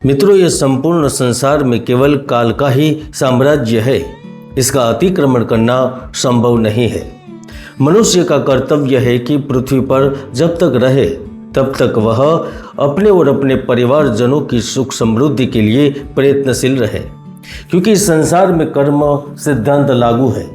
मित्रों, यह संपूर्ण संसार में केवल काल का ही साम्राज्य है। इसका अतिक्रमण करना संभव नहीं है। मनुष्य का कर्तव्य है कि पृथ्वी पर जब तक रहे तब तक वह अपने और अपने परिवारजनों की सुख समृद्धि के लिए प्रयत्नशील रहे, क्योंकि इस संसार में कर्म सिद्धांत लागू है,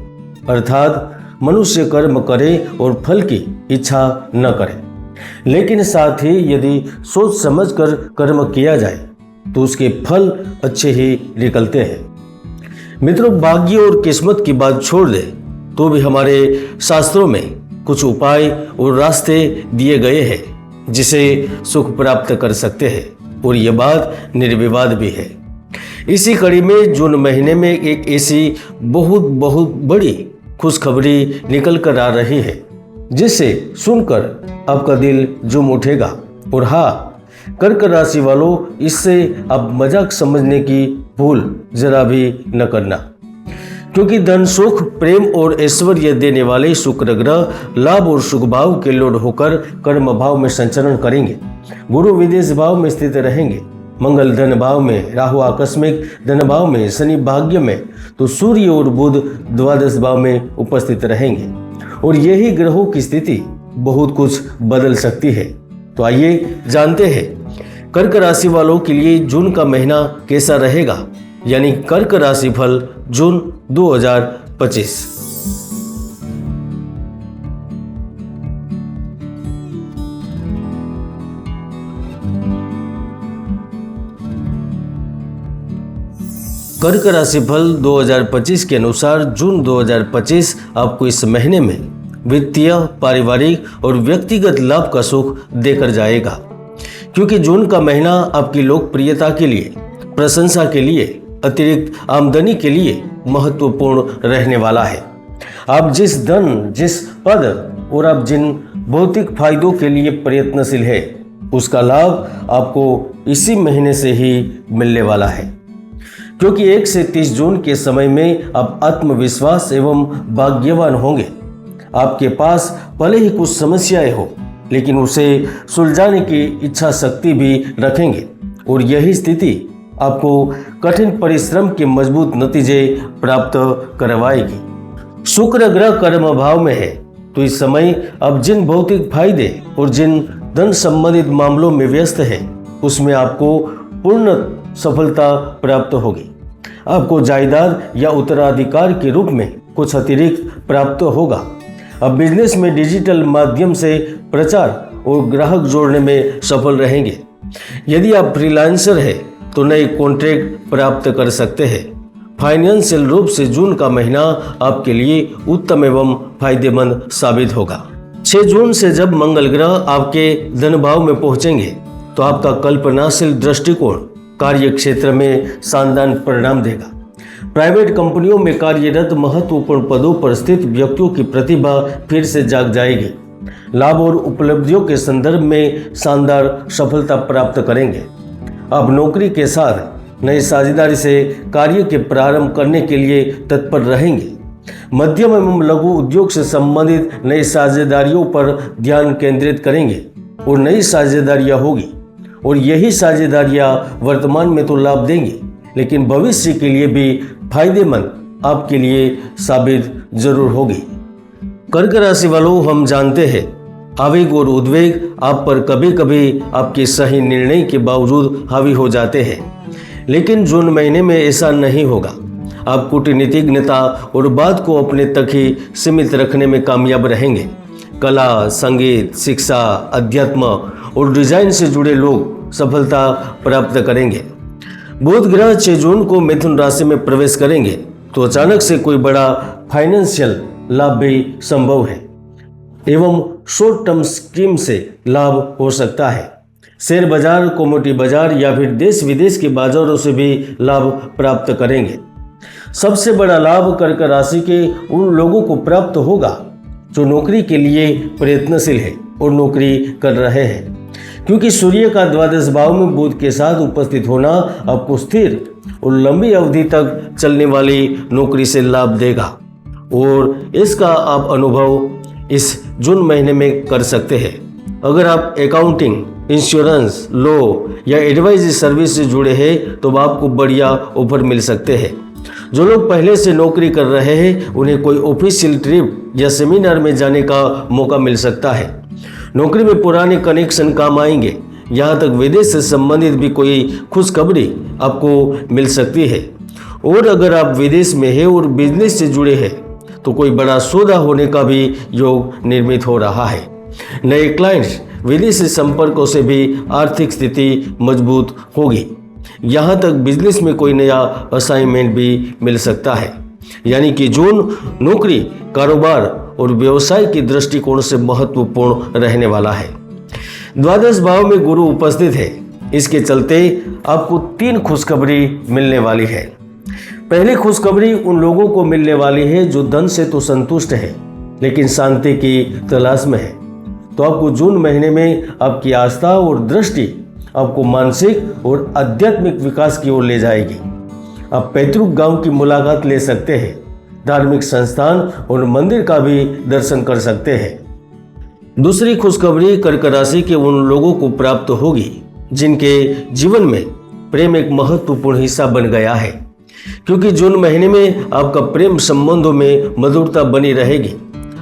अर्थात मनुष्य कर्म करे और फल की इच्छा न करे। लेकिन साथ ही यदि सोच समझकर कर्म किया जाए तो उसके फल अच्छे ही निकलते हैं। मित्रों, भाग्य और किस्मत की बात छोड़ दे तो भी हमारे शास्त्रों में कुछ उपाय और रास्ते दिए गए हैं जिसे सुख प्राप्त कर सकते हैं, और यह बात निर्विवाद भी है। इसी कड़ी में जून महीने में एक ऐसी बहुत बड़ी खुशखबरी निकल कर आ रही है जिसे सुनकर आपका दिल झूम उठेगा। और हाँ, कर्क राशि वालों, इससे आप मजाक समझने की भूल जरा भी न करना, क्योंकि धन सुख प्रेम और ऐश्वर्य देने वाले शुक्र ग्रह लाभ और सुख भाव के लोड होकर कर्म भाव में संचरण करेंगे। गुरु विदेश भाव में स्थित रहेंगे, मंगल धन भाव में, राहु आकस्मिक धन भाव में, शनि भाग्य में, तो सूर्य और बुध द्वादश भाव में उपस्थित रहेंगे। और यही ग्रहों की स्थिति बहुत कुछ बदल सकती है। तो आइए जानते हैं कर्क राशि वालों के लिए जून का महीना कैसा रहेगा, यानी कर्क राशि फल जून 2025। कर्क राशि फल 2025 के अनुसार जून 2025 आपको इस महीने में वित्तीय, पारिवारिक और व्यक्तिगत लाभ का सुख देकर जाएगा, क्योंकि जून का महीना आपकी लोकप्रियता के लिए, प्रशंसा के लिए, अतिरिक्त आमदनी के लिए महत्वपूर्ण रहने वाला है। आप जिस धन, जिस पद और आप जिन भौतिक फायदों के लिए प्रयत्नशील है, उसका लाभ आपको इसी महीने से ही मिलने वाला है, क्योंकि 1 से 30 जून के समय में आप आत्मविश्वास एवं भाग्यवान होंगे। आपके पास भले ही कुछ समस्याएं हो, लेकिन उसे सुलझाने की इच्छा शक्ति भी रखेंगे, और यही स्थिति आपको कठिन परिश्रम के मजबूत नतीजे प्राप्त करवाएगी। शुक्र ग्रह कर्म भाव में है, तो इस समय आप जिन भौतिक फायदे और जिन धन संबंधित मामलों में व्यस्त है, उसमें आपको पूर्ण सफलता प्राप्त होगी। आपको जायदाद या उत्तराधिकार के रूप में कुछ अतिरिक्त प्राप्त होगा। अब बिजनेस में डिजिटल माध्यम से प्रचार और ग्राहक जोड़ने में सफल रहेंगे। यदि आप फ्रीलांसर हैं तो नए कॉन्ट्रैक्ट प्राप्त कर सकते हैं। फाइनेंशियल रूप से जून का महीना आपके लिए उत्तम एवं फायदेमंद साबित होगा। 6 जून से जब मंगल ग्रह आपके धन भाव में पहुंचेंगे तो आपका कल्पनाशील दृष्टिकोण कार्य क्षेत्र में शानदार परिणाम देगा। प्राइवेट कंपनियों में कार्यरत महत्वपूर्ण पदों पर स्थित व्यक्तियों की प्रतिभा फिर से जाग जाएगी। लाभ और उपलब्धियों के संदर्भ में शानदार सफलता प्राप्त करेंगे। आप नौकरी के साथ नई साझेदारी से कार्य के प्रारंभ करने के लिए तत्पर रहेंगे। मध्यम एवं लघु उद्योग से संबंधित नई साझेदारियों पर ध्यान केंद्रित करेंगे और नई साझेदारियां होगी, और यही साझेदारियां वर्तमान में तो लाभ देंगी, लेकिन भविष्य के लिए भी फायदेमंद आपके लिए साबित जरूर होगी। कर्क राशि वालों, हम जानते हैं आवेग और उद्वेग आप पर कभी कभी आपके सही निर्णय के बावजूद हावी हो जाते हैं, लेकिन जून महीने में ऐसा नहीं होगा। आप कूटनीतिज्ञता और बात को अपने तक ही सीमित रखने में कामयाब रहेंगे। कला, संगीत, शिक्षा, अध्यात्म और डिजाइन से जुड़े लोग सफलता प्राप्त करेंगे। बुध ग्रह 6 जून को मिथुन राशि में प्रवेश करेंगे, तो अचानक से कोई बड़ा फाइनेंशियल लाभ भी संभव है एवं शॉर्ट टर्म स्कीम से लाभ हो सकता है। शेयर बाजार, कमोडिटी बाजार या फिर देश विदेश के बाजारों से भी लाभ प्राप्त करेंगे। सबसे बड़ा लाभ कर्क राशि के उन लोगों को प्राप्त होगा जो नौकरी के लिए प्रयत्नशील है और नौकरी कर रहे हैं, क्योंकि सूर्य का द्वादश भाव में बुध के साथ उपस्थित होना आपको स्थिर और लंबी अवधि तक चलने वाली नौकरी से लाभ देगा, और इसका आप अनुभव इस जून महीने में कर सकते हैं। अगर आप अकाउंटिंग इंश्योरेंस, लॉ या एडवाइजरी सर्विस से जुड़े हैं तो आपको बढ़िया ऑफर मिल सकते हैं। जो लोग पहले से नौकरी कर रहे हैं उन्हें कोई ऑफिशियल ट्रिप या सेमिनार में जाने का मौका मिल सकता है। नौकरी में पुराने कनेक्शन काम आएंगे। यहाँ तक विदेश से संबंधित भी कोई खुशखबरी आपको मिल सकती है। और अगर आप विदेश में हैं और बिजनेस से जुड़े हैं तो कोई बड़ा सौदा होने का भी योग निर्मित हो रहा है। नए क्लाइंट्स, विदेशी संपर्कों से भी आर्थिक स्थिति मजबूत होगी। यहाँ तक बिजनेस में कोई नया असाइनमेंट भी मिल सकता है। यानी कि जून नौकरी, कारोबार और व्यवसाय की दृष्टिकोण से महत्वपूर्ण रहने वाला है। द्वादश भाव में गुरु उपस्थित है, इसके चलते आपको 3 खुशखबरी मिलने वाली है। पहली खुशखबरी उन लोगों को मिलने वाली है जो धन से तो संतुष्ट है लेकिन शांति की तलाश में है। तो आपको जून महीने में आपकी आस्था और दृष्टि आपको मानसिक और आध्यात्मिक विकास की ओर ले जाएगी। आप पैतृक गांव की मुलाकात ले सकते हैं, धार्मिक संस्थान और मंदिर का भी दर्शन कर सकते हैं। दूसरी खुशखबरी कर्क राशि के उन लोगों को प्राप्त होगी जिनके जीवन में प्रेम एक महत्वपूर्ण हिस्सा बन गया है, क्योंकि जून महीने में आपका प्रेम संबंधों में मधुरता बनी रहेगी।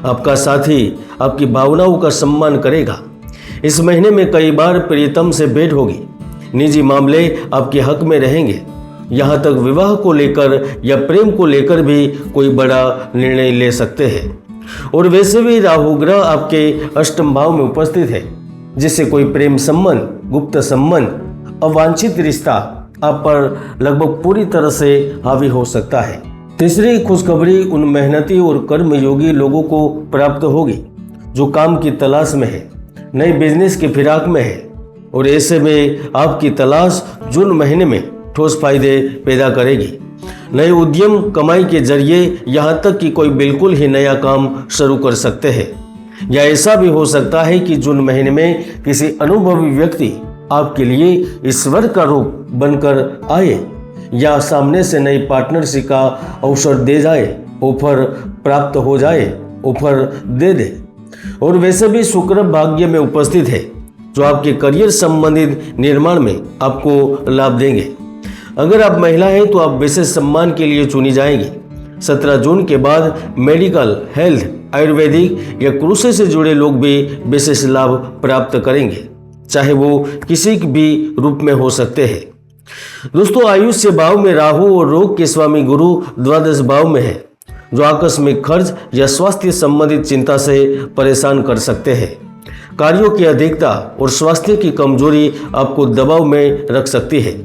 आपका साथी आपकी भावनाओं का सम्मान करेगा। इस महीने में कई बार प्रियतम से भेंट होगी। निजी मामले आपके हक में रहेंगे। यहाँ तक विवाह को लेकर या प्रेम को लेकर भी कोई बड़ा निर्णय ले सकते हैं। और वैसे भी राहु ग्रह आपके अष्टम भाव में उपस्थित है, जिससे कोई प्रेम संबंध, गुप्त संबंध, अवांछित रिश्ता आप पर लगभग पूरी तरह से हावी हो सकता है। तीसरी खुशखबरी उन मेहनती और कर्मयोगी लोगों को प्राप्त होगी जो काम की तलाश में है, नए बिजनेस की फिराक में है। और ऐसे में आपकी तलाश जून महीने में ठोस फायदे पैदा करेगी। नए उद्यम, कमाई के जरिए यहाँ तक कि कोई बिल्कुल ही नया काम शुरू कर सकते हैं। या ऐसा भी हो सकता है कि जून महीने में किसी अनुभवी व्यक्ति आपके लिए ईश्वर का रूप बनकर आए या सामने से नई पार्टनरशिप का अवसर दे जाए, ऑफर प्राप्त हो जाए, ऑफर दे दे। और वैसे भी शुक्र भाग्य में उपस्थित है जो आपके करियर संबंधित निर्माण में आपको लाभ देंगे। अगर आप महिला हैं तो आप विशेष सम्मान के लिए चुनी जाएंगी। 17 जून के बाद मेडिकल, हेल्थ, आयुर्वेदिक या कृषि से जुड़े लोग भी विशेष लाभ प्राप्त करेंगे, चाहे वो किसी भी रूप में हो सकते हैं। दोस्तों, आयुष्य भाव में राहु और रोग के स्वामी गुरु द्वादश भाव में है, जो आकस्मिक खर्च या स्वास्थ्य संबंधित चिंता से परेशान कर सकते हैं। कार्यों की अधिकता और स्वास्थ्य की कमजोरी आपको दबाव में रख सकती है।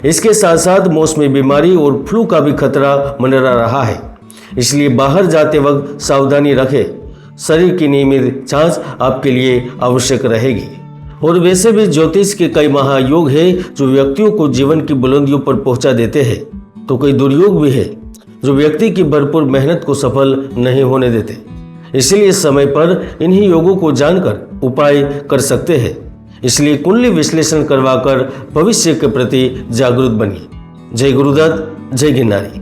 इसके साथ साथ मौसमी बीमारी और फ्लू का भी खतरा मंडरा रहा है, इसलिए बाहर जाते वक्त सावधानी रखें। शरीर की नियमित जांच आपके लिए आवश्यक रहेगी। और वैसे भी ज्योतिष के कई महायोग हैं जो व्यक्तियों को जीवन की बुलंदियों पर पहुंचा देते हैं, तो कई दुर्योग भी है जो व्यक्ति की भरपूर मेहनत को सफल नहीं होने देते। इसलिए समय पर इन्हीं योगों को जानकर उपाय कर सकते हैं। इसलिए कुंडली विश्लेषण करवाकर भविष्य के प्रति जागरूक बनिए। जय गुरुदत्त, जय गिरनारी।